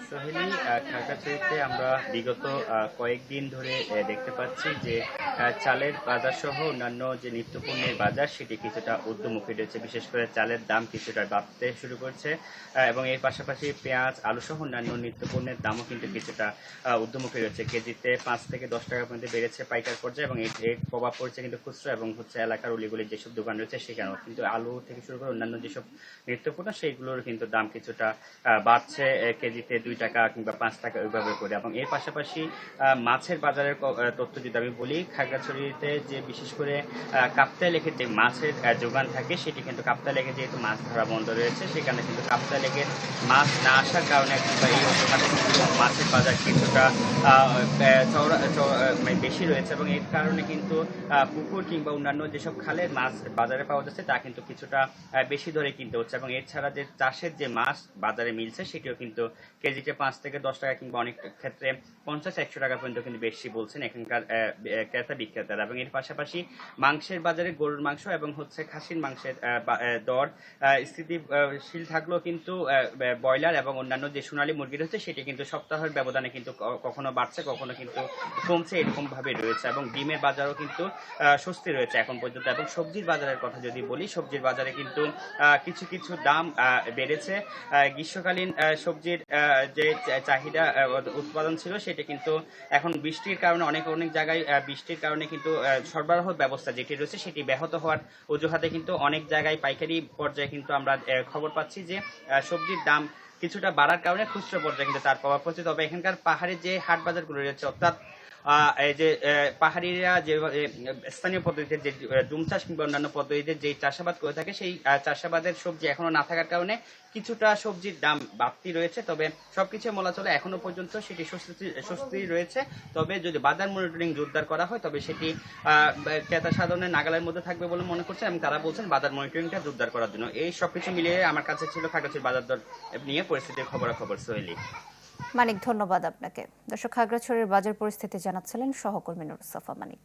সোহেলি, খাগড়াছড়িতে আমরা বিগত কয়েকদিন ধরে দেখতে পাচ্ছি যে চালের বাজার সহ অন্যান্য যে নিত্যপণ্যের বাজার সেটি কিছুটা ঊর্ধ্বমুখী রয়েছে। বিশেষ করে চালের দাম কিছুটা বাড়তে শুরু করছে এবং এর পাশাপাশি পেঁয়াজ, আলু সহ অন্যান্য নিত্যপণ্যের দামও কিন্তু কিছুটা ঊর্ধ্বমুখী রয়েছে। কেজিতে 5 থেকে 10 টাকা পর্যন্ত বেড়েছে পাইকার পর্যায়ে এবং এর প্রভাব পড়ছে কিন্তু খুচরা এবং এলাকার অলিগলির যেসব দোকান রয়েছে সেখানেও। কিন্তু আলু থেকে শুরু করে অন্যান্য যেসব নিত্যপণ্য সেইগুলোর কিন্তু দাম কিছুটা বাড়ছে, কেজিতে 2 টাকা কিংবা 5 টাকা ওইভাবে করে। এবং এর পাশাপাশি মাছের বাজারের তথ্য যদি আমি বলি, খাগড়াছড়িতে যে বিশেষ করে কাপ্তাই লেকের যে মাছের যোগান থাকে সেটি কিন্তু কাপ্তাই লেকে যেহেতু মাছ ধরা বন্ধ রয়েছে, সেখানে কিন্তু কাপ্তাই লেকের মাছ না আসার কারণে কিংবা এই অজুহাতে মাছের বাজার কিছুটা বেশি রয়েছে এবং এর কারণে কিন্তু পুকুর কিংবা অন্যান্য যেসব খালের মাছ বাজারে পাওয়া যাচ্ছে তা কিন্তু কিছুটা বেশি ধরে কিনতে হচ্ছে। এবং এছাড়া যে চাষের যে মাছ বাজারে মিলছে সেটিও কিন্তু কেজিতে 5 থেকে 10 টাকা কিংবা অনেক ক্ষেত্রে 50-100 টাকা পর্যন্ত কিন্তু বেশি বলছেন এখানকার ক্রেতা বিক্রেতারা। এবং এর পাশাপাশি মাংসের বাজারে গরুর মাংস এবং খাসির মাংসের দর স্থিতিশীল থাকলেও কিন্তু ব্রয়লার এবং অন্যান্য যে সোনালী মুরগি রয়েছে সেটি কিন্তু সপ্তাহের ব্যবধানে কিন্তু কখনো বাড়ছে কখনো কিন্তু কমছে, এরকম ভাবে রয়েছে। এবং ডিমের বাজারও কিন্তু স্বস্তি রয়েছে এখন পর্যন্ত। এবং সবজির বাজারের কথা যদি বলি, সবজির বাজারে কিন্তু কিছু কিছু দাম বেড়েছে। গ্রীষ্মকালীন সবজির যে চাহিদা উৎপাদন ছিল সেটা কিন্তু এখন বৃষ্টির কারণে অনেক জায়গায় বৃষ্টির কারণে কিন্তু সরবরাহ ব্যবস্থা যেটি রয়েছে সেটি ব্যাহত হওয়ার অজুহাতে কিন্তু অনেক জায়গায় পাইকারি পর্যায়ে কিন্তু আমরা খবর পাচ্ছি যে সবজির দাম কিছুটা বাড়ার কারণে খুচরা পর্যায়ে কিন্তু তার প্রভাব পড়ছে। তবে এখানকার পাহাড়ের যে হাট বাজারগুলো রয়েছে, অর্থাৎ এই যে পাহাড়িরা যে স্থানীয় পদ্ধতিতে যে ডুম চাষ কিংবা অন্যান্য পদ্ধতিতে যে চাষাবাদ করে থাকে সেই চাষাবাদের সবজি এখনো না থাকার কারণে কিছুটা সবজির দাম বাড়তি রয়েছে। তবে সবকিছু বলা চলে এখনো পর্যন্ত সেটি স্বস্তি রয়েছে। তবে যদি বাজার মনিটরিং জোরদার করা হয় তবে সেটি ক্রেতা সাধারণের নাগালের মধ্যে থাকবে বলে মনে করছেন এবং তারা বলছেন বাজার মনিটরিংটা জোরদার করার জন্য। এই সবকিছু মিলিয়ে আমার কাছে ছিল খাগড়াছড়ির বাজার দর নিয়ে পরিস্থিতির খবরাখবর। সোহেলি, মানিক, ধন্যবাদ আপনাকে। দর্শক, খাগড়াছড়ির বাজার পরিস্থিতি জানাচ্ছিলেন সহকর্মী নুরুস সাফা মানিক।